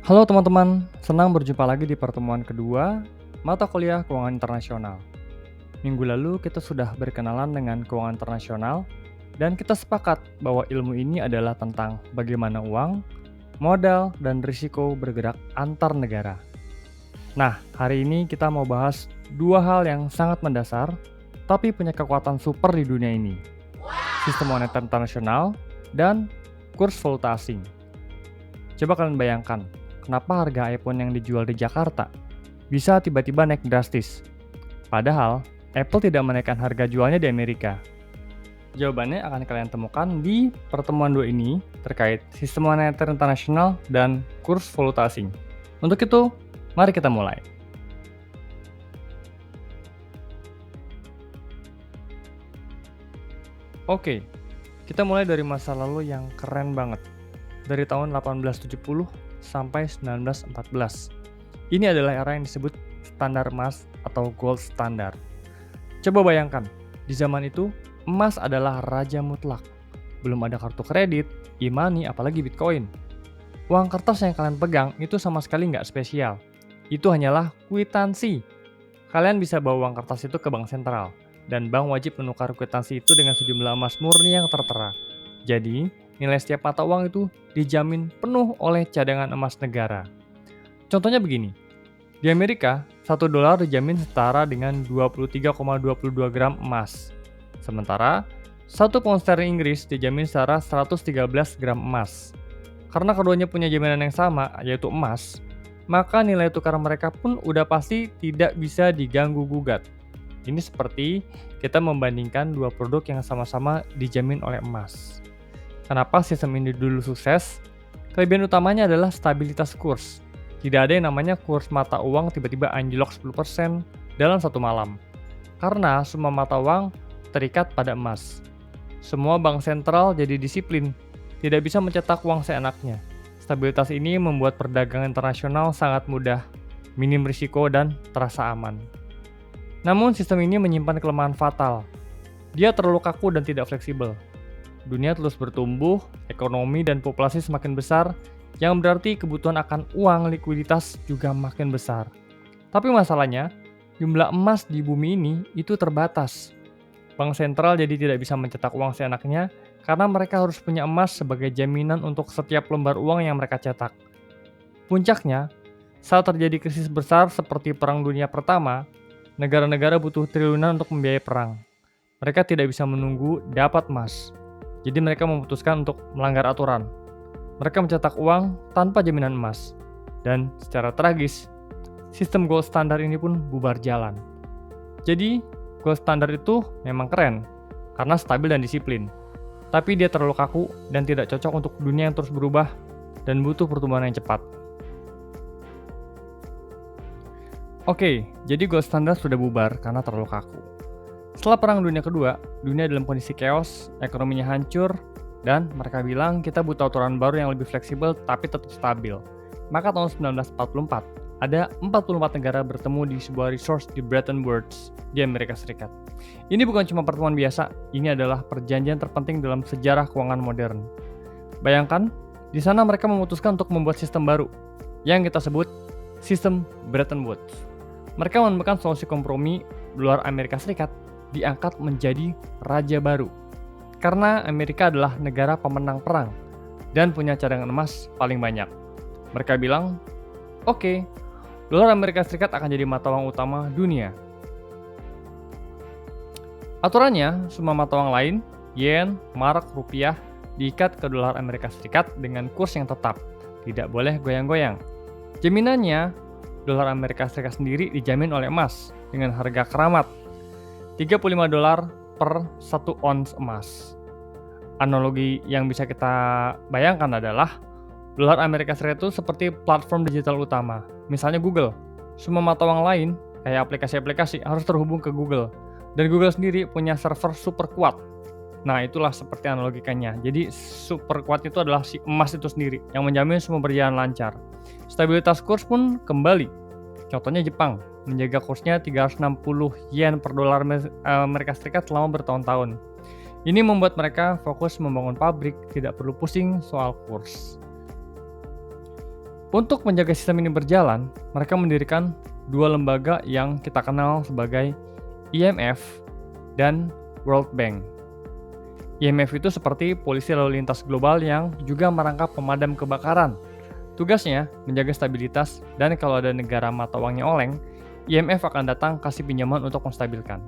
Halo teman-teman, senang berjumpa lagi di pertemuan kedua mata kuliah Keuangan Internasional. Minggu lalu kita sudah berkenalan dengan keuangan internasional dan kita sepakat bahwa ilmu ini adalah tentang bagaimana uang, modal, dan risiko bergerak antar negara. Nah, hari ini kita mau bahas dua hal yang sangat mendasar tapi punya kekuatan super di dunia ini. Sistem moneter internasional dan kurs valuta asing. Coba kalian bayangkan, kenapa harga iPhone yang dijual di Jakarta bisa tiba-tiba naik drastis? Padahal, Apple tidak menaikkan harga jualnya di Amerika. Jawabannya akan kalian temukan di pertemuan dua ini terkait sistem moneter internasional dan kurs valuta asing. Untuk itu, mari kita mulai. Oke, kita mulai dari masa lalu yang keren banget. Dari tahun 1870 sampai 1914. Ini adalah era yang disebut standar emas atau gold standard. Coba bayangkan, di zaman itu emas adalah raja mutlak. Belum ada kartu kredit, e-money, apalagi Bitcoin. Uang kertas yang kalian pegang itu sama sekali nggak spesial. Itu hanyalah kwitansi. Kalian bisa bawa uang kertas itu ke bank sentral, dan bank wajib menukar kwitansi itu dengan sejumlah emas murni yang tertera. Jadi, nilai setiap mata uang itu dijamin penuh oleh cadangan emas negara. Contohnya begini, di Amerika, 1 dolar dijamin setara dengan 23,22 gram emas. Sementara, 1 pound sterling Inggris dijamin setara 113 gram emas. Karena keduanya punya jaminan yang sama, yaitu emas, maka nilai tukar mereka pun udah pasti tidak bisa diganggu-gugat. Ini seperti kita membandingkan dua produk yang sama-sama dijamin oleh emas. Kenapa sistem ini dulu sukses? Kelebihan utamanya adalah stabilitas kurs. Tidak ada yang namanya kurs mata uang tiba-tiba anjlok 10% dalam satu malam. Karena semua mata uang terikat pada emas. Semua bank sentral jadi disiplin, tidak bisa mencetak uang seenaknya. Stabilitas ini membuat perdagangan internasional sangat mudah, minim risiko dan terasa aman. Namun sistem ini menyimpan kelemahan fatal. Dia terlalu kaku dan tidak fleksibel. Dunia terus bertumbuh, ekonomi dan populasi semakin besar, yang berarti kebutuhan akan uang likuiditas juga makin besar. Tapi masalahnya, jumlah emas di bumi ini itu terbatas. Bank sentral jadi tidak bisa mencetak uang seenaknya karena mereka harus punya emas sebagai jaminan untuk setiap lembar uang yang mereka cetak. Puncaknya, saat terjadi krisis besar seperti Perang Dunia Pertama, negara-negara butuh triliunan untuk membiayai perang. Mereka tidak bisa menunggu dapat emas. Jadi mereka memutuskan untuk melanggar aturan. Mereka mencetak uang tanpa jaminan emas. Dan secara tragis, sistem gold standard ini pun bubar jalan. Jadi, gold standard itu memang keren karena stabil dan disiplin. Tapi dia terlalu kaku dan tidak cocok untuk dunia yang terus berubah dan butuh pertumbuhan yang cepat. Oke, jadi gold standard sudah bubar karena terlalu kaku. Setelah Perang Dunia Kedua, dunia dalam kondisi chaos, ekonominya hancur, dan mereka bilang kita butuh aturan baru yang lebih fleksibel tapi tetap stabil. Maka tahun 1944, ada 44 negara bertemu di sebuah resort di Bretton Woods di Amerika Serikat. Ini bukan cuma pertemuan biasa, ini adalah perjanjian terpenting dalam sejarah keuangan modern. Bayangkan, di sana mereka memutuskan untuk membuat sistem baru, yang kita sebut sistem Bretton Woods. Mereka menemukan solusi kompromi dolar Amerika Serikat diangkat menjadi raja baru. Karena Amerika adalah negara pemenang perang dan punya cadangan emas paling banyak. Mereka bilang, oke, dolar Amerika Serikat akan jadi mata uang utama dunia. Aturannya, semua mata uang lain, yen, mark, rupiah, diikat ke dolar Amerika Serikat dengan kurs yang tetap, tidak boleh goyang-goyang. Jaminannya, dolar Amerika Serikat sendiri dijamin oleh emas dengan harga keramat $35 per 1 ons emas. Analogi yang bisa kita bayangkan adalah dolar Amerika Serikat itu seperti platform digital utama. Misalnya Google. Semua mata uang lain, kayak aplikasi-aplikasi, harus terhubung ke Google. Dan Google sendiri punya server super kuat. Nah, itulah seperti analogikannya. Jadi, super kuat itu adalah si emas itu sendiri, yang menjamin semua berjalan lancar. Stabilitas kurs pun kembali. Contohnya Jepang, menjaga kursnya 360 yen per dolar Amerika Serikat selama bertahun-tahun. Ini membuat mereka fokus membangun pabrik, tidak perlu pusing soal kurs. Untuk menjaga sistem ini berjalan, mereka mendirikan dua lembaga yang kita kenal sebagai IMF dan World Bank. IMF itu seperti polisi lalu lintas global yang juga merangkap pemadam kebakaran. Tugasnya menjaga stabilitas, dan kalau ada negara mata uangnya oleng, IMF akan datang kasih pinjaman untuk menstabilkan.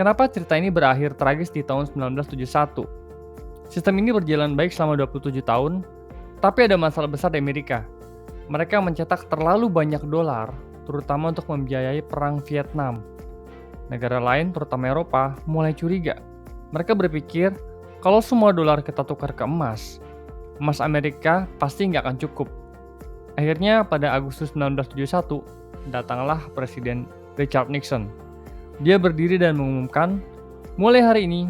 Kenapa cerita ini berakhir tragis di tahun 1971? Sistem ini berjalan baik selama 27 tahun, tapi ada masalah besar di Amerika. Mereka mencetak terlalu banyak dolar, terutama untuk membiayai perang Vietnam. Negara lain, terutama Eropa, mulai curiga. Mereka berpikir, kalau semua dolar kita tukar ke emas Amerika pasti nggak akan cukup. Akhirnya pada Agustus 1971, datanglah Presiden Richard Nixon. Dia berdiri dan mengumumkan, mulai hari ini,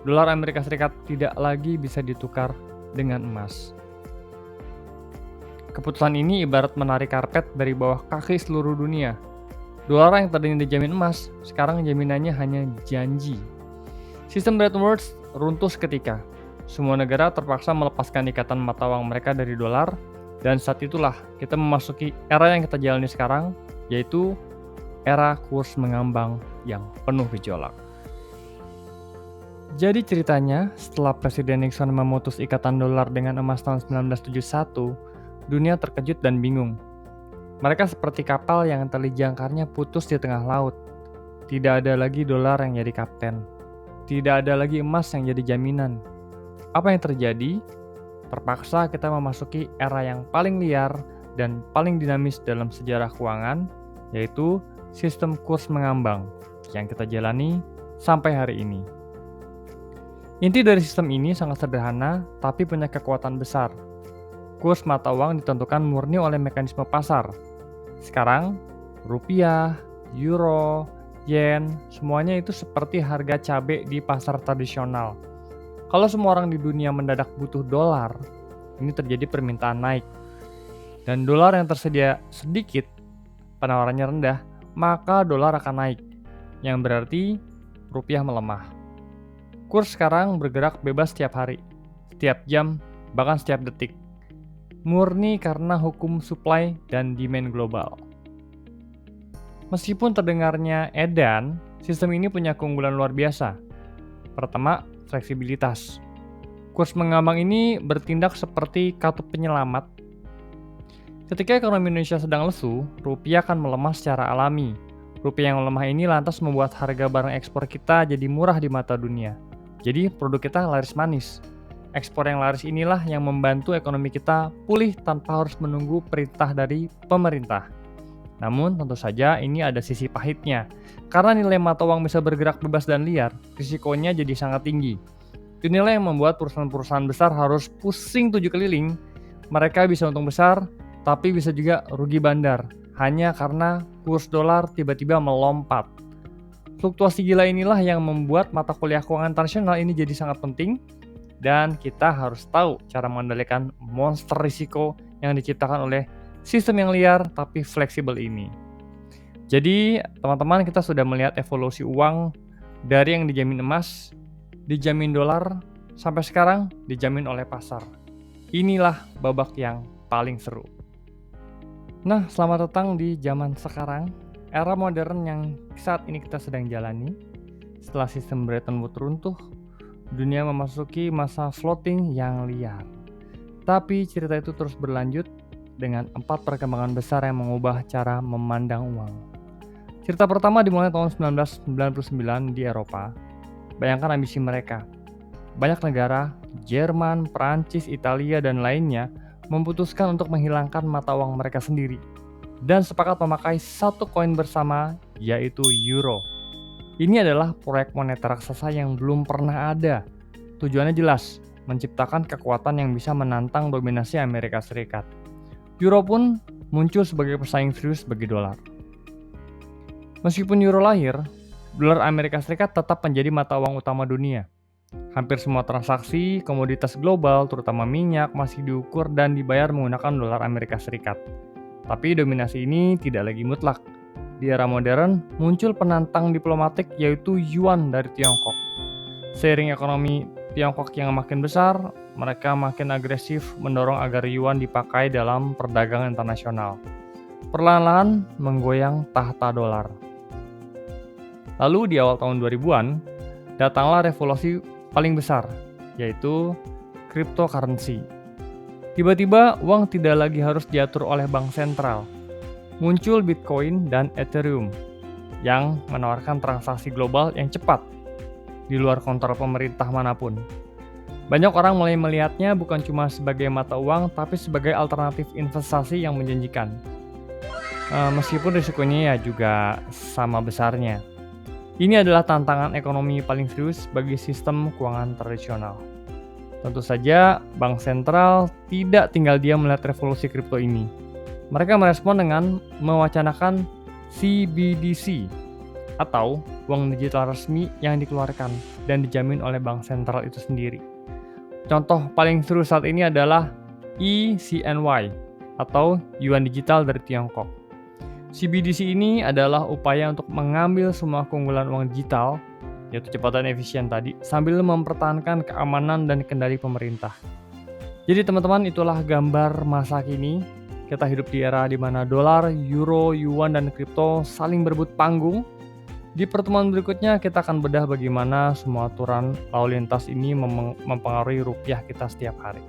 dolar Amerika Serikat tidak lagi bisa ditukar dengan emas. Keputusan ini ibarat menarik karpet dari bawah kaki seluruh dunia. Dolar yang tadinya dijamin emas, sekarang jaminannya hanya janji. Sistem Bretton Woods runtuh seketika. Semua negara terpaksa melepaskan ikatan mata uang mereka dari dolar, dan saat itulah kita memasuki era yang kita jalani sekarang, yaitu era kurs mengambang yang penuh gejolak. Jadi ceritanya, setelah Presiden Nixon memutus ikatan dolar dengan emas tahun 1971, dunia terkejut dan bingung. Mereka seperti kapal yang tali jangkarnya putus di tengah laut. Tidak ada lagi dolar yang jadi kapten. Tidak ada lagi emas yang jadi jaminan. Apa yang terjadi? Terpaksa kita memasuki era yang paling liar dan paling dinamis dalam sejarah keuangan, yaitu sistem kurs mengambang yang kita jalani sampai hari ini. Inti dari sistem ini sangat sederhana, tapi punya kekuatan besar. Kurs mata uang ditentukan murni oleh mekanisme pasar. Sekarang, rupiah, euro, yen, semuanya itu seperti harga cabai di pasar tradisional. Kalau semua orang di dunia mendadak butuh dolar, ini terjadi permintaan naik. Dan dolar yang tersedia sedikit, penawarannya rendah, maka dolar akan naik, yang berarti rupiah melemah. Kurs sekarang bergerak bebas setiap hari, setiap jam, bahkan setiap detik. Murni karena hukum supply dan demand global. Meskipun terdengarnya edan, sistem ini punya keunggulan luar biasa. Pertama, fleksibilitas. Kurs mengambang ini bertindak seperti katup penyelamat. Ketika ekonomi Indonesia sedang lesu, rupiah akan melemah secara alami. Rupiah yang lemah ini lantas membuat harga barang ekspor kita jadi murah di mata dunia. Jadi produk kita laris manis. Ekspor yang laris inilah yang membantu ekonomi kita pulih tanpa harus menunggu perintah dari pemerintah. Namun tentu saja ini ada sisi pahitnya. Karena nilai mata uang bisa bergerak bebas dan liar, risikonya jadi sangat tinggi. Inilah yang membuat perusahaan-perusahaan besar harus pusing 7 keliling. Mereka bisa untung besar, tapi bisa juga rugi bandar. Hanya karena kurs dolar tiba-tiba melompat. Fluktuasi gila inilah yang membuat mata kuliah keuangan internasional ini jadi sangat penting. Dan kita harus tahu cara mengendalikan monster risiko yang diciptakan oleh sistem yang liar tapi fleksibel ini. Jadi teman-teman, kita sudah melihat evolusi uang dari yang dijamin emas, dijamin dolar, sampai sekarang dijamin oleh pasar. Inilah babak yang paling seru. Nah, selamat datang di zaman sekarang, era modern yang saat ini kita sedang jalani. Setelah sistem Bretton Woods runtuh, dunia memasuki masa floating yang liar. Tapi cerita itu terus berlanjut dengan 4 perkembangan besar yang mengubah cara memandang uang. Cerita pertama dimulai tahun 1999 di Eropa. Bayangkan ambisi mereka. Banyak negara, Jerman, Prancis, Italia, dan lainnya memutuskan untuk menghilangkan mata uang mereka sendiri dan sepakat memakai satu koin bersama, yaitu euro. Ini adalah proyek moneter raksasa yang belum pernah ada. Tujuannya jelas, menciptakan kekuatan yang bisa menantang dominasi Amerika Serikat. Euro pun muncul sebagai pesaing serius bagi dolar. Meskipun euro lahir, dolar Amerika Serikat tetap menjadi mata uang utama dunia. Hampir semua transaksi komoditas global, terutama minyak, masih diukur dan dibayar menggunakan dolar Amerika Serikat. Tapi dominasi ini tidak lagi mutlak. Di era modern, muncul penantang diplomatik yaitu yuan dari Tiongkok. Seiring ekonomi Tiongkok yang makin besar, mereka makin agresif mendorong agar yuan dipakai dalam perdagangan internasional, perlahan-lahan menggoyang tahta dolar. Lalu di awal tahun 2000-an, datanglah revolusi paling besar, yaitu cryptocurrency. Tiba-tiba uang tidak lagi harus diatur oleh bank sentral. Muncul Bitcoin dan Ethereum yang menawarkan transaksi global yang cepat di luar kontrol pemerintah manapun. Banyak orang mulai melihatnya bukan cuma sebagai mata uang, tapi sebagai alternatif investasi yang menjanjikan. Meskipun risikonya ya juga sama besarnya. Ini adalah tantangan ekonomi paling serius bagi sistem keuangan tradisional. Tentu saja, bank sentral tidak tinggal diam melihat revolusi kripto ini. Mereka merespon dengan mewacanakan CBDC atau uang digital resmi yang dikeluarkan dan dijamin oleh bank sentral itu sendiri. Contoh paling seru saat ini adalah eCNY atau Yuan Digital dari Tiongkok. CBDC ini adalah upaya untuk mengambil semua keunggulan uang digital, yaitu cepat dan efisien tadi, sambil mempertahankan keamanan dan kendali pemerintah. Jadi teman-teman, itulah gambar masa kini. Kita hidup di era di mana dolar, euro, yuan, dan kripto saling berebut panggung. Di pertemuan berikutnya kita akan bedah bagaimana semua aturan lalu lintas ini mempengaruhi rupiah kita setiap hari.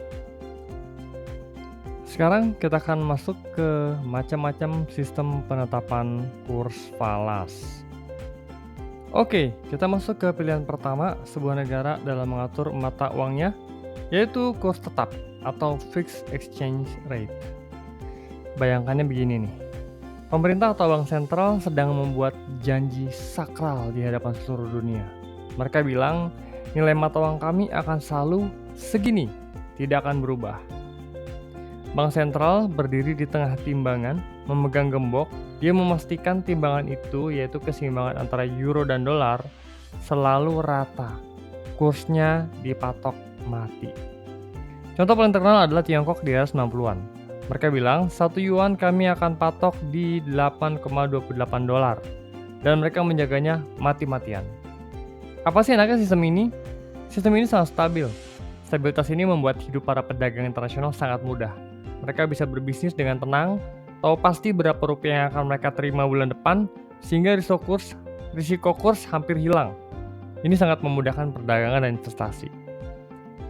Sekarang kita akan masuk ke macam-macam sistem penetapan kurs falas. Oke, kita masuk ke pilihan pertama, sebuah negara dalam mengatur mata uangnya, yaitu kurs tetap atau fixed exchange rate. Bayangkannya begini nih, pemerintah atau bank sentral sedang membuat janji sakral di hadapan seluruh dunia. Mereka bilang, nilai mata uang kami akan selalu segini, tidak akan berubah. Bank sentral berdiri di tengah timbangan, memegang gembok. Dia memastikan timbangan itu, yaitu keseimbangan antara euro dan dolar, selalu rata. Kursnya dipatok mati. Contoh paling terkenal adalah Tiongkok di era 90-an. Mereka bilang, 1 yuan kami akan patok di 8,28 dolar. Dan mereka menjaganya mati-matian. Apa sih enaknya sistem ini? Sistem ini sangat stabil. Stabilitas ini membuat hidup para pedagang internasional sangat mudah. Mereka bisa berbisnis dengan tenang, tahu pasti berapa rupiah yang akan mereka terima bulan depan, sehingga risiko kurs hampir hilang. Ini sangat memudahkan perdagangan dan investasi.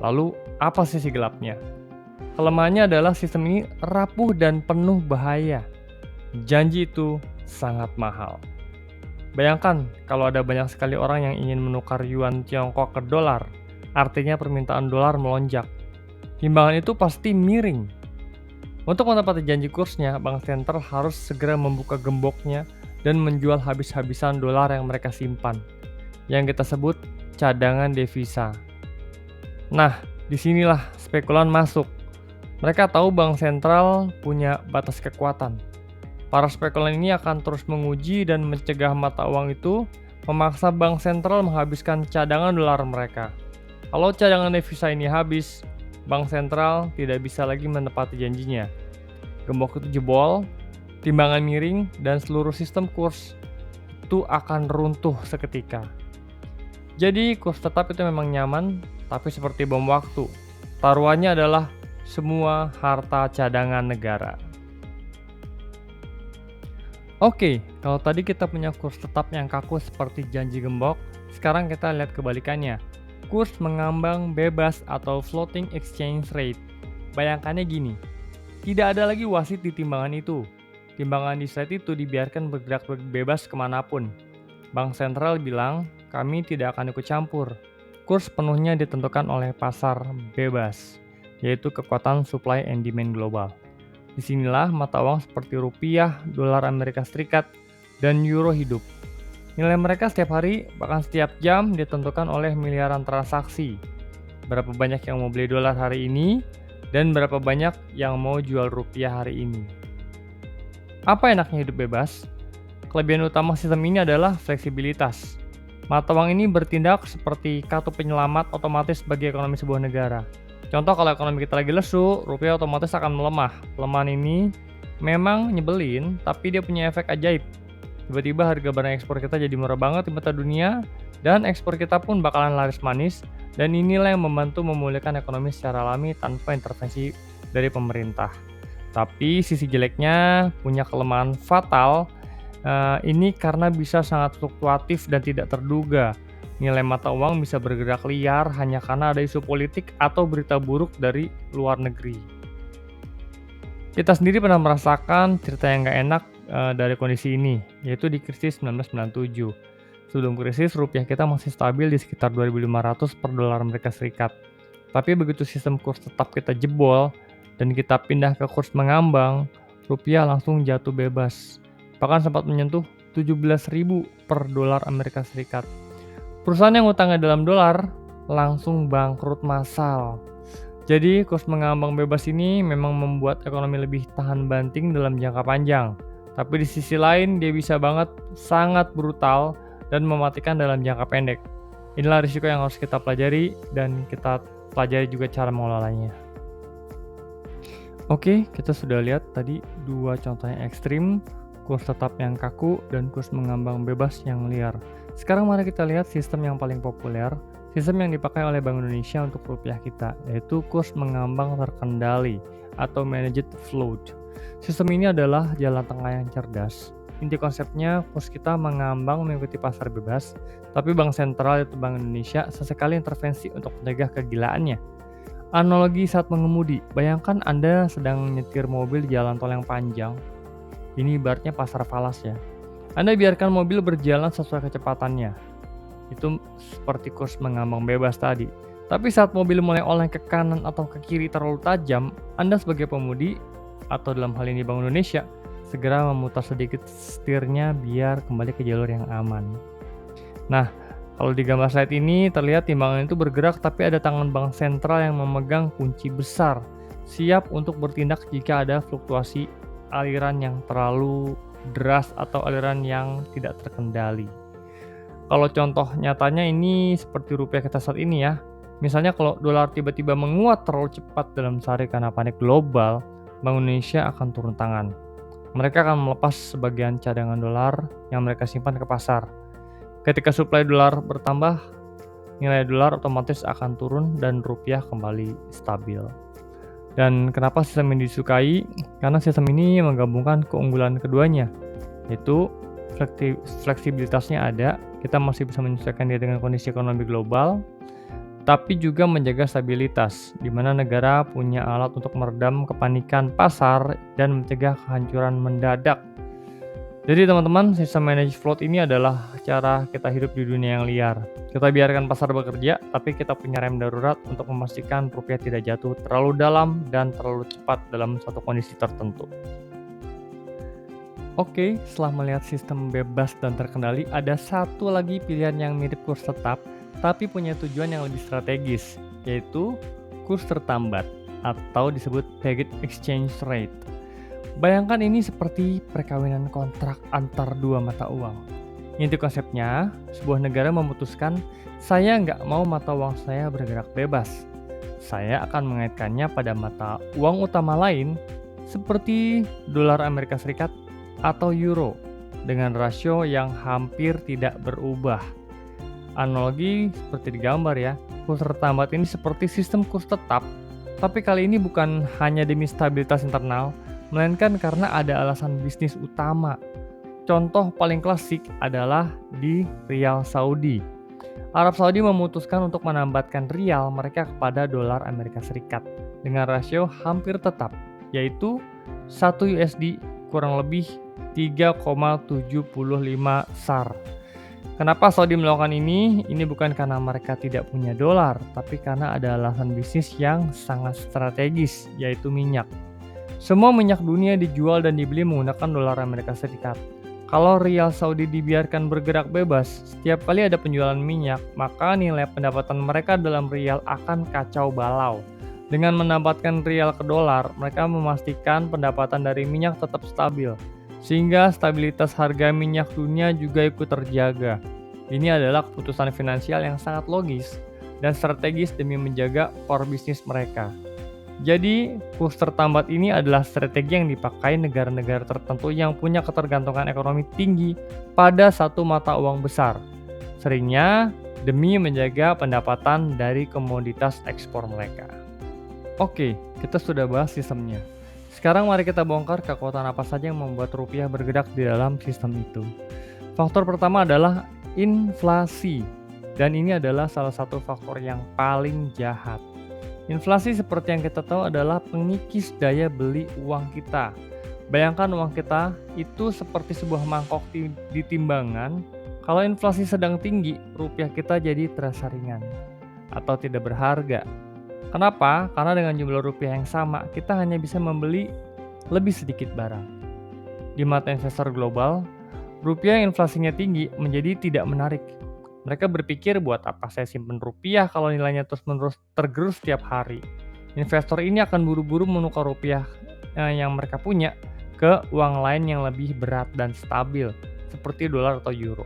Lalu, apa sisi gelapnya? Kelemahannya adalah sistem ini rapuh dan penuh bahaya. Janji itu sangat mahal. Bayangkan kalau ada banyak sekali orang yang ingin menukar yuan Tiongkok ke dolar, artinya permintaan dolar melonjak. Timbangan itu pasti miring. Untuk menepati janji kursnya, bank sentral harus segera membuka gemboknya dan menjual habis-habisan dolar yang mereka simpan, yang kita sebut cadangan devisa. Nah, disinilah spekulan masuk. Mereka tahu bank sentral punya batas kekuatan. Para spekulan ini akan terus menguji dan mencegah mata uang itu, memaksa bank sentral menghabiskan cadangan dolar mereka. Kalau cadangan devisa ini habis, bank sentral tidak bisa lagi menepati janjinya. Gembok itu jebol, timbangan miring, dan seluruh sistem kurs itu akan runtuh seketika. Jadi kurs tetap itu memang nyaman, tapi seperti bom waktu. Taruhannya adalah semua harta cadangan negara. Oke, kalau tadi kita punya kurs tetap yang kaku seperti janji gembok, sekarang kita lihat kebalikannya. Kurs mengambang bebas atau floating exchange rate. Bayangkannya gini, tidak ada lagi wasit di timbangan itu. Timbangan di slide itu dibiarkan bergerak bebas kemanapun. Bank sentral bilang, kami tidak akan ikut campur. Kurs penuhnya ditentukan oleh pasar bebas, yaitu kekuatan supply and demand global. Disinilah mata uang seperti rupiah, dolar Amerika Serikat, dan euro hidup. Nilai mereka setiap hari, bahkan setiap jam ditentukan oleh miliaran transaksi. Berapa banyak yang mau beli dolar hari ini, dan berapa banyak yang mau jual rupiah hari ini. Apa enaknya hidup bebas? Kelebihan utama sistem ini adalah fleksibilitas. Mata uang ini bertindak seperti kartu penyelamat otomatis bagi ekonomi sebuah negara. Contoh, kalau ekonomi kita lagi lesu, rupiah otomatis akan melemah. Pelemahan ini memang nyebelin, tapi dia punya efek ajaib. Tiba-tiba harga barang ekspor kita jadi murah banget di mata dunia, dan ekspor kita pun bakalan laris manis, Dan inilah yang membantu memulihkan ekonomi secara alami tanpa intervensi dari pemerintah. Tapi sisi jeleknya punya kelemahan fatal, ini karena bisa sangat fluktuatif dan tidak terduga. Nilai mata uang bisa bergerak liar hanya karena ada isu politik atau berita buruk dari luar negeri. Kita sendiri pernah merasakan cerita yang nggak enak dari kondisi ini, yaitu di krisis 1997. Sebelum krisis, rupiah kita masih stabil di sekitar 2.500 per dolar Amerika Serikat. Tapi begitu sistem kurs tetap kita jebol dan kita pindah ke kurs mengambang, rupiah langsung jatuh bebas. Bahkan sempat menyentuh 17.000 per dolar Amerika Serikat. Perusahaan yang utangnya dalam dolar langsung bangkrut massal. Jadi kurs mengambang bebas ini memang membuat ekonomi lebih tahan banting dalam jangka panjang. Tapi di sisi lain dia bisa banget sangat brutal dan mematikan dalam jangka pendek. Inilah risiko yang harus kita pelajari dan kita pelajari juga cara mengelolanya. Oke, kita sudah lihat tadi dua contoh yang ekstrim, kurs tetap yang kaku dan kurs mengambang bebas yang liar. Sekarang mari kita lihat sistem yang paling populer, sistem yang dipakai oleh Bank Indonesia untuk rupiah kita, yaitu kurs mengambang terkendali atau managed float. Sistem ini adalah jalan tengah yang cerdas. Inti konsepnya, kurs kita mengambang mengikuti pasar bebas, tapi Bank Sentral yaitu Bank Indonesia sesekali intervensi untuk mencegah kegilaannya. Analogi saat mengemudi, bayangkan Anda sedang nyetir mobil di jalan tol yang panjang. Ini ibaratnya pasar falas ya. Anda biarkan mobil berjalan sesuai kecepatannya. Itu seperti kurs mengambang bebas tadi. Tapi saat mobil mulai oleng ke kanan atau ke kiri terlalu tajam, Anda sebagai pemudi, atau dalam hal ini Bank Indonesia, segera memutar sedikit setirnya biar kembali ke jalur yang aman. Nah, kalau di gambar slide ini terlihat timbangan itu bergerak tapi ada tangan bank sentral yang memegang kunci besar, siap untuk bertindak jika ada fluktuasi aliran yang terlalu deras atau aliran yang tidak terkendali. Kalau contoh nyatanya ini seperti rupiah kita saat ini ya. Misalnya kalau dolar tiba-tiba menguat terlalu cepat dalam sehari karena panik global, Bank Indonesia akan turun tangan. Mereka akan melepas sebagian cadangan dolar yang mereka simpan ke pasar. Ketika suplai dolar bertambah, nilai dolar otomatis akan turun dan rupiah kembali stabil. Dan kenapa sistem ini disukai? Karena sistem ini menggabungkan keunggulan keduanya, yaitu fleksibilitasnya ada, kita masih bisa menyesuaikan diri dengan kondisi ekonomi global, tapi juga menjaga stabilitas, di mana negara punya alat untuk meredam kepanikan pasar dan mencegah kehancuran mendadak. Jadi teman-teman, sistem managed float ini adalah cara kita hidup di dunia yang liar. Kita biarkan pasar bekerja, tapi kita punya rem darurat untuk memastikan rupiah tidak jatuh terlalu dalam dan terlalu cepat dalam suatu kondisi tertentu. Oke, setelah melihat sistem bebas dan terkendali, ada satu lagi pilihan yang mirip kurs tetap, tapi punya tujuan yang lebih strategis, yaitu kurs tertambat atau disebut pegged exchange rate. Bayangkan ini seperti perkawinan kontrak antar dua mata uang. Inti konsepnya, sebuah negara memutuskan, saya nggak mau mata uang saya bergerak bebas. Saya akan mengaitkannya pada mata uang utama lain, seperti dolar Amerika Serikat atau euro, dengan rasio yang hampir tidak berubah. Analogi seperti di gambar ya, kurs tertambat ini seperti sistem kurs tetap, tapi kali ini bukan hanya demi stabilitas internal, melainkan karena ada alasan bisnis utama. Contoh paling klasik adalah di rial Saudi. Arab Saudi memutuskan untuk menambatkan rial mereka kepada dolar Amerika Serikat dengan rasio hampir tetap, yaitu 1 USD kurang lebih 3,75 SAR. Kenapa Saudi melakukan ini? Ini bukan karena mereka tidak punya dolar, tapi karena ada alasan bisnis yang sangat strategis, yaitu minyak. Semua minyak dunia dijual dan dibeli menggunakan dolar Amerika Serikat. Kalau rial Saudi dibiarkan bergerak bebas, setiap kali ada penjualan minyak, maka nilai pendapatan mereka dalam rial akan kacau balau. Dengan menambahkan rial ke dolar, mereka memastikan pendapatan dari minyak tetap stabil, sehingga stabilitas harga minyak dunia juga ikut terjaga. Ini adalah keputusan finansial yang sangat logis dan strategis demi menjaga core bisnis mereka. Jadi, kurs tertambat ini adalah strategi yang dipakai negara-negara tertentu yang punya ketergantungan ekonomi tinggi pada satu mata uang besar. Seringnya, demi menjaga pendapatan dari komoditas ekspor mereka. Oke, kita sudah bahas sistemnya. Sekarang mari kita bongkar kekuatan apa saja yang membuat rupiah bergerak di dalam sistem itu. Faktor pertama adalah inflasi, dan ini adalah salah satu faktor yang paling jahat. Inflasi seperti yang kita tahu adalah pengikis daya beli uang kita. Bayangkan uang kita itu seperti sebuah mangkok di timbangan. Kalau inflasi sedang tinggi, rupiah kita jadi terasa ringan atau tidak berharga. Kenapa? Karena dengan jumlah rupiah yang sama, kita hanya bisa membeli lebih sedikit barang. Di mata investor global, rupiah yang inflasinya tinggi menjadi tidak menarik. Mereka berpikir, buat apa saya simpen rupiah kalau nilainya terus-menerus tergerus setiap hari. Investor ini akan buru-buru menukar rupiah yang mereka punya ke uang lain yang lebih berat dan stabil, seperti dolar atau euro.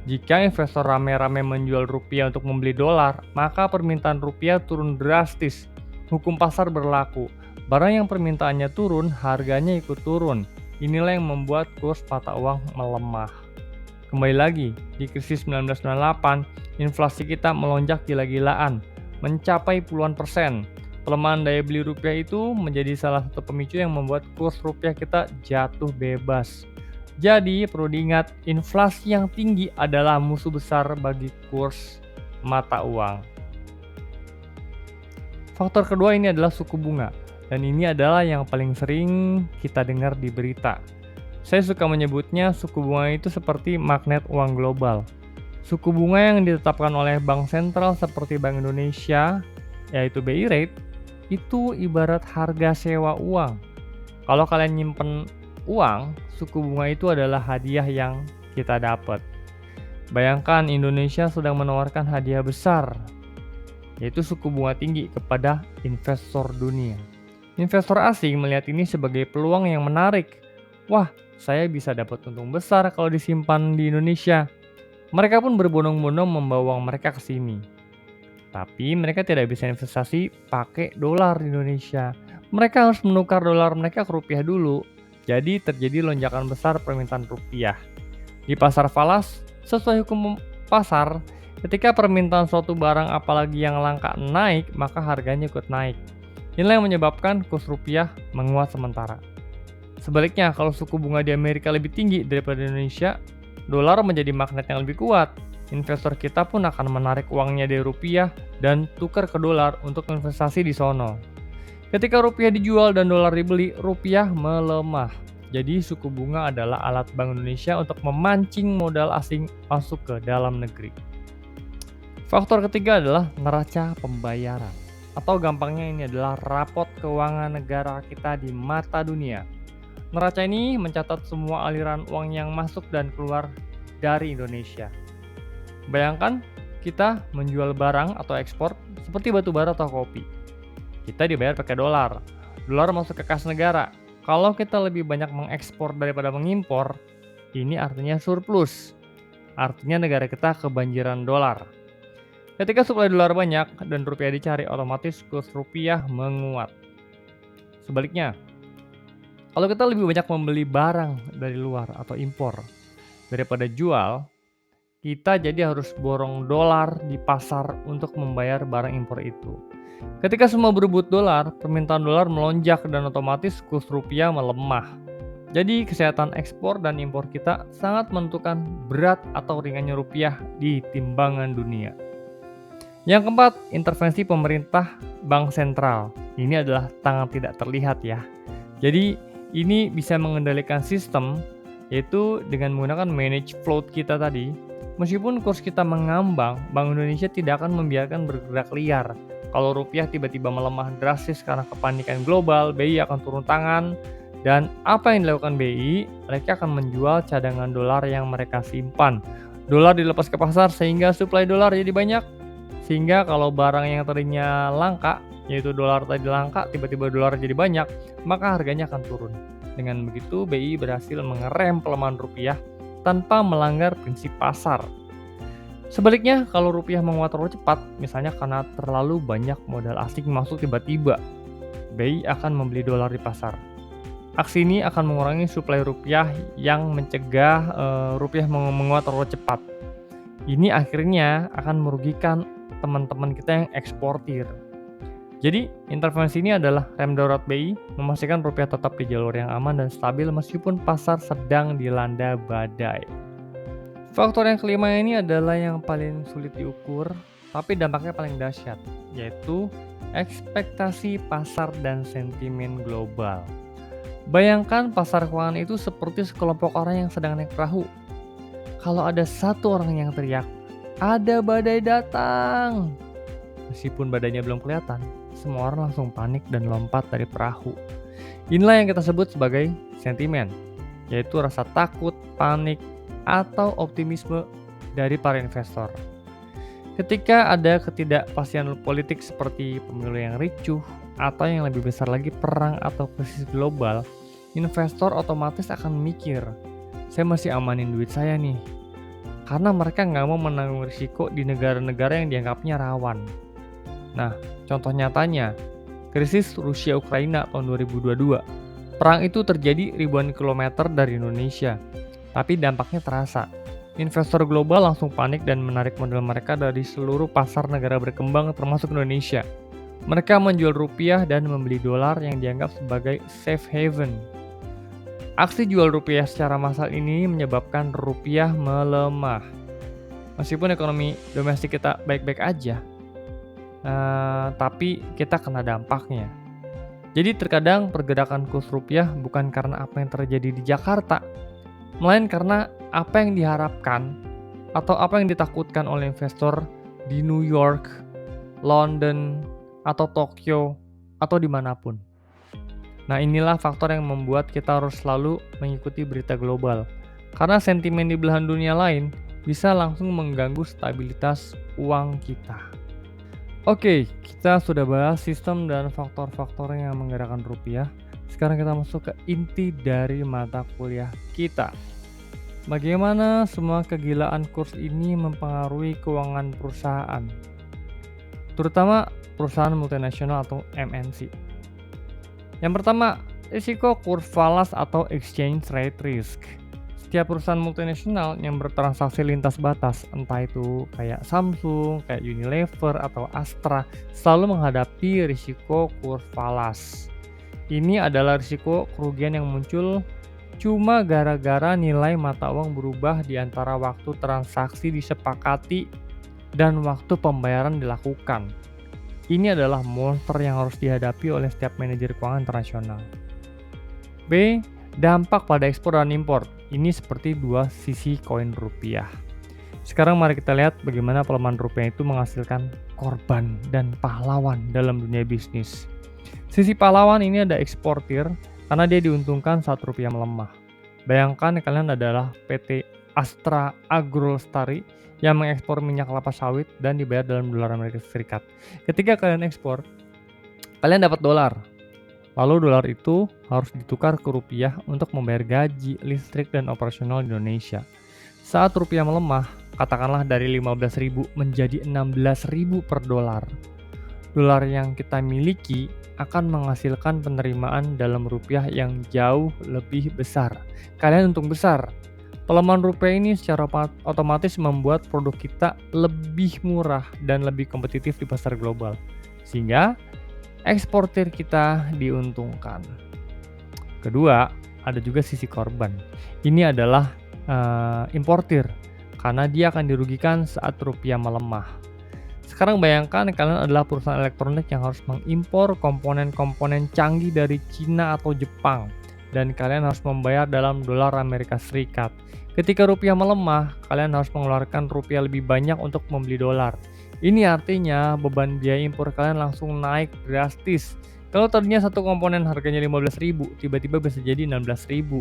Jika investor rame-rame menjual rupiah untuk membeli dolar, maka permintaan rupiah turun drastis. Hukum pasar berlaku. Barang yang permintaannya turun, harganya ikut turun. Inilah yang membuat kurs mata uang melemah. Kembali lagi, di krisis 1998, inflasi kita melonjak gila-gilaan, mencapai puluhan persen. Pelemahan daya beli rupiah itu menjadi salah satu pemicu yang membuat kurs rupiah kita jatuh bebas. Jadi perlu diingat, inflasi yang tinggi adalah musuh besar bagi kurs mata uang. Faktor kedua ini adalah suku bunga, dan ini adalah yang paling sering kita dengar di berita. Saya suka menyebutnya suku bunga itu seperti magnet uang global. Suku bunga yang ditetapkan oleh bank sentral seperti Bank Indonesia, yaitu BI Rate, itu ibarat harga sewa uang. Kalau kalian nyimpen uang, suku bunga itu adalah hadiah yang kita dapat. Bayangkan Indonesia sedang menawarkan hadiah besar, yaitu suku bunga tinggi kepada investor dunia. Investor asing melihat ini sebagai peluang yang menarik. Wah, saya bisa dapat untung besar kalau disimpan di Indonesia. Mereka pun berbondong-bondong membawa uang mereka ke sini. Tapi mereka tidak bisa investasi pakai dolar di Indonesia. Mereka harus menukar dolar mereka ke rupiah dulu. Jadi terjadi lonjakan besar permintaan rupiah. Di pasar falas, sesuai hukum pasar, ketika permintaan suatu barang apalagi yang langka naik, maka harganya ikut naik. Inilah yang menyebabkan kurs rupiah menguat sementara. Sebaliknya, kalau suku bunga di Amerika lebih tinggi daripada Indonesia, dolar menjadi magnet yang lebih kuat. Investor kita pun akan menarik uangnya dari rupiah dan tukar ke dolar untuk investasi di sono. Ketika rupiah dijual dan dolar dibeli, rupiah melemah. Jadi suku bunga adalah alat Bank Indonesia untuk memancing modal asing masuk ke dalam negeri. Faktor ketiga adalah neraca pembayaran. Atau gampangnya ini adalah rapot keuangan negara kita di mata dunia. Neraca ini mencatat semua aliran uang yang masuk dan keluar dari Indonesia. Bayangkan kita menjual barang atau ekspor seperti batu bara atau kopi. Kita dibayar pakai dolar. Dolar masuk ke kas negara. Kalau kita lebih banyak mengekspor daripada mengimpor, ini artinya surplus. Artinya negara kita kebanjiran dolar. Ketika suplai dolar banyak dan rupiah dicari, otomatis kurs rupiah menguat. Sebaliknya, kalau kita lebih banyak membeli barang dari luar atau impor daripada jual, kita jadi harus borong dolar di pasar untuk membayar barang impor itu. Ketika semua berebut dolar, permintaan dolar melonjak dan otomatis kurs rupiah melemah. Jadi kesehatan ekspor dan impor kita sangat menentukan berat atau ringannya rupiah di timbangan dunia. Yang keempat, intervensi pemerintah bank sentral. Ini adalah tangan tidak terlihat ya. Jadi ini bisa mengendalikan sistem, yaitu dengan menggunakan manage float kita tadi. Meskipun kurs kita mengambang, Bank Indonesia tidak akan membiarkan bergerak liar. Kalau rupiah tiba-tiba melemah drastis karena kepanikan global, BI akan turun tangan. Dan apa yang dilakukan BI? Mereka akan menjual cadangan dolar yang mereka simpan. Dolar dilepas ke pasar sehingga suplai dolar jadi banyak. Sehingga kalau barang yang tadinya langka, yaitu dolar tadi langka, tiba-tiba dolar jadi banyak, maka harganya akan turun. Dengan begitu, BI berhasil mengerem pelemahan rupiah tanpa melanggar prinsip pasar. Sebaliknya, kalau rupiah menguat terlalu cepat, misalnya karena terlalu banyak modal asing masuk tiba-tiba, BI akan membeli dolar di pasar. Aksi ini akan mengurangi suplai rupiah yang mencegah rupiah menguat terlalu cepat. Ini akhirnya akan merugikan teman-teman kita yang eksportir. Jadi, intervensi ini adalah rem darurat BI, memastikan rupiah tetap di jalur yang aman dan stabil meskipun pasar sedang dilanda badai. Faktor yang kelima ini adalah yang paling sulit diukur, tapi dampaknya paling dahsyat, yaitu ekspektasi pasar dan sentimen global. Bayangkan pasar keuangan itu seperti sekelompok orang yang sedang naik perahu. Kalau ada satu orang yang teriak, "Ada badai datang!" Meskipun badainya belum kelihatan, semua orang langsung panik dan lompat dari perahu. Inilah yang kita sebut sebagai sentimen, yaitu rasa takut, panik, atau optimisme dari para investor. Ketika ada ketidakpastian politik seperti pemilu yang ricuh, atau yang lebih besar lagi perang atau krisis global, investor otomatis akan mikir, saya masih amanin duit saya nih. Karena mereka nggak mau menanggung risiko di negara-negara yang dianggapnya rawan. Nah, contoh nyatanya, krisis Rusia-Ukraina tahun 2022. Perang itu terjadi ribuan kilometer dari Indonesia, tapi dampaknya terasa. Investor global langsung panik dan menarik modal mereka dari seluruh pasar negara berkembang termasuk Indonesia. Mereka menjual rupiah dan membeli dolar yang dianggap sebagai safe haven. Aksi jual rupiah secara massal ini menyebabkan rupiah melemah. Meskipun ekonomi domestik kita baik-baik aja, tapi kita kena dampaknya. Jadi terkadang pergerakan kurs rupiah bukan karena apa yang terjadi di Jakarta, melainkan karena apa yang diharapkan atau apa yang ditakutkan oleh investor di New York, London, atau Tokyo, atau dimanapun. Nah, inilah faktor yang membuat kita harus selalu mengikuti berita global, karena sentimen di belahan dunia lain bisa langsung mengganggu stabilitas uang kita. Oke, kita sudah bahas sistem dan faktor-faktor yang menggerakkan rupiah. Sekarang kita masuk ke inti dari mata kuliah kita. Bagaimana semua kegilaan kurs ini mempengaruhi keuangan perusahaan, terutama perusahaan multinasional atau MNC. Yang pertama, risiko kurs falas atau exchange rate risk. Setiap perusahaan multinasional yang bertransaksi lintas batas, entah itu kayak Samsung, kayak Unilever, atau Astra, selalu menghadapi risiko kurs falas. Ini adalah risiko kerugian yang muncul cuma gara-gara nilai mata uang berubah di antara waktu transaksi disepakati dan waktu pembayaran dilakukan. Ini adalah monster yang harus dihadapi oleh setiap manajer keuangan internasional. B. Dampak pada ekspor dan impor. Ini seperti dua sisi koin rupiah. Sekarang mari kita lihat bagaimana pelemahan rupiah itu menghasilkan korban dan pahlawan dalam dunia bisnis. Sisi pahlawan ini ada eksportir karena dia diuntungkan saat rupiah melemah. Bayangkan kalian adalah PT Astra Agrolestari yang mengekspor minyak kelapa sawit dan dibayar dalam dolar Amerika Serikat. Ketika kalian ekspor, kalian dapat dolar. Lalu dolar itu harus ditukar ke rupiah untuk membayar gaji, listrik, dan operasional di Indonesia. Saat rupiah melemah, katakanlah dari 15.000 menjadi 16.000 per dolar. Dolar yang kita miliki akan menghasilkan penerimaan dalam rupiah yang jauh lebih besar. Kalian untung besar. Pelemahan rupiah ini secara otomatis membuat produk kita lebih murah dan lebih kompetitif di pasar global. Sehingga eksportir kita diuntungkan. Kedua, ada juga sisi korban. Ini adalah importir, karena dia akan dirugikan saat rupiah melemah. Sekarang bayangkan kalian adalah perusahaan elektronik yang harus mengimpor komponen-komponen canggih dari Cina atau Jepang, dan kalian harus membayar dalam dolar Amerika Serikat. Ketika rupiah melemah, kalian harus mengeluarkan rupiah lebih banyak untuk membeli dolar. Ini artinya beban biaya impor kalian langsung naik drastis. Kalau tadinya satu komponen harganya 15.000, tiba-tiba bisa jadi 16.000.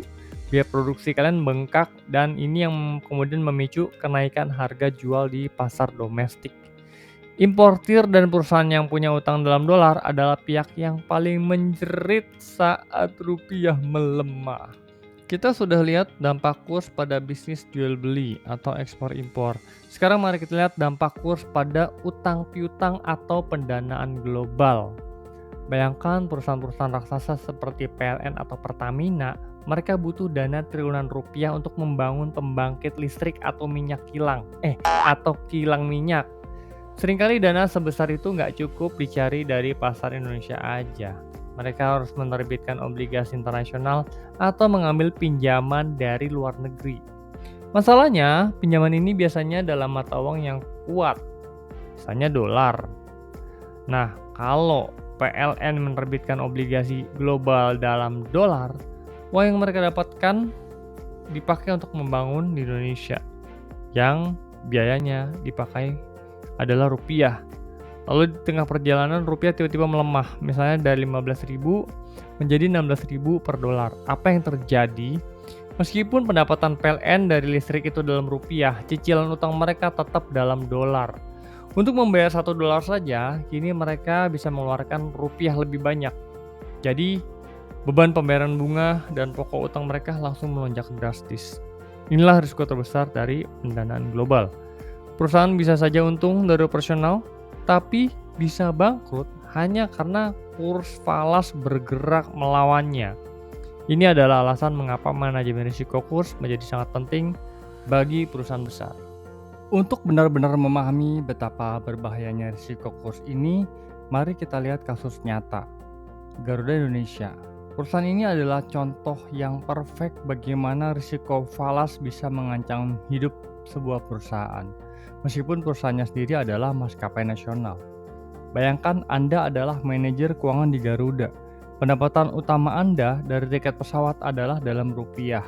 Biaya produksi kalian bengkak dan ini yang kemudian memicu kenaikan harga jual di pasar domestik. Importir dan perusahaan yang punya utang dalam dolar adalah pihak yang paling menjerit saat rupiah melemah. Kita sudah lihat dampak kurs pada bisnis jual beli atau ekspor impor. Sekarang mari kita lihat dampak kurs pada utang piutang atau pendanaan global. Bayangkan perusahaan-perusahaan raksasa seperti PLN atau Pertamina mereka butuh dana triliunan rupiah untuk membangun pembangkit listrik atau atau kilang minyak. Seringkali dana sebesar itu nggak cukup dicari dari pasar Indonesia aja. Mereka harus menerbitkan obligasi internasional atau mengambil pinjaman dari luar negeri. Masalahnya, pinjaman ini biasanya dalam mata uang yang kuat, misalnya dolar. Nah, kalau PLN menerbitkan obligasi global dalam dolar, uang yang mereka dapatkan dipakai untuk membangun di Indonesia, yang biayanya dipakai adalah rupiah. Lalu di tengah perjalanan rupiah tiba-tiba melemah, misalnya dari 15.000 menjadi 16.000 per dolar. Apa yang terjadi? Meskipun pendapatan PLN dari listrik itu dalam rupiah, cicilan utang mereka tetap dalam dolar. Untuk membayar $1 saja, kini mereka bisa mengeluarkan rupiah lebih banyak. Jadi, beban pembayaran bunga dan pokok utang mereka langsung melonjak drastis. Inilah risiko terbesar dari pendanaan global. Perusahaan bisa saja untung dari operasional, tapi bisa bangkrut hanya karena kurs falas bergerak melawannya. Ini adalah alasan mengapa manajemen risiko kurs menjadi sangat penting bagi perusahaan besar. Untuk benar-benar memahami betapa berbahayanya risiko kurs ini, mari kita lihat kasus nyata. Garuda Indonesia. Perusahaan ini adalah contoh yang perfect bagaimana risiko falas bisa mengancam hidup sebuah perusahaan. Meskipun perusahaannya sendiri adalah maskapai nasional. Bayangkan Anda adalah manajer keuangan di Garuda. Pendapatan utama Anda dari tiket pesawat adalah dalam rupiah.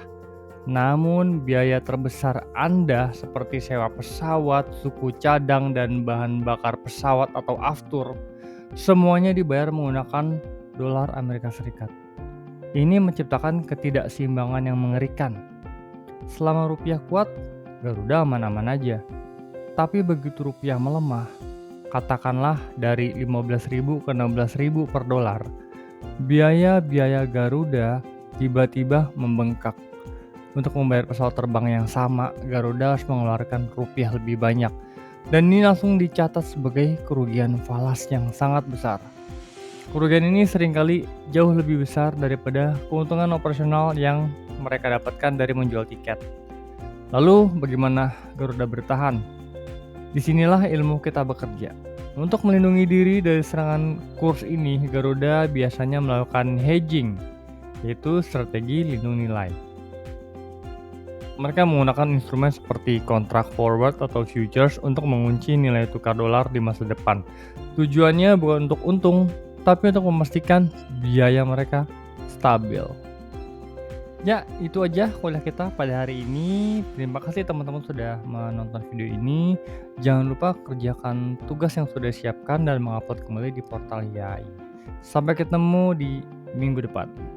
Namun biaya terbesar Anda seperti sewa pesawat, suku cadang, dan bahan bakar pesawat atau aftur, semuanya dibayar menggunakan dolar Amerika Serikat. Ini menciptakan ketidakseimbangan yang mengerikan. Selama rupiah kuat, Garuda aman-aman aja. Tapi begitu rupiah melemah, katakanlah dari 15.000 ke 16.000 per dolar, biaya Garuda tiba-tiba membengkak. Untuk membayar pesawat terbang yang sama, Garuda harus mengeluarkan rupiah lebih banyak. Dan ini langsung dicatat sebagai kerugian falas yang sangat besar. Kerugian ini seringkali jauh lebih besar daripada keuntungan operasional yang mereka dapatkan dari menjual tiket. Lalu bagaimana Garuda bertahan? Disinilah ilmu kita bekerja. Untuk melindungi diri dari serangan kurs ini, Garuda biasanya melakukan hedging, yaitu strategi lindung nilai. Mereka menggunakan instrumen seperti kontrak forward atau futures untuk mengunci nilai tukar dolar di masa depan. Tujuannya bukan untuk untung, tapi untuk memastikan biaya mereka stabil. Ya, itu aja kuliah kita pada hari ini. Terima kasih teman-teman sudah menonton video ini. Jangan lupa kerjakan tugas yang sudah disiapkan dan mengupload kembali di portal YAI. Sampai ketemu di minggu depan.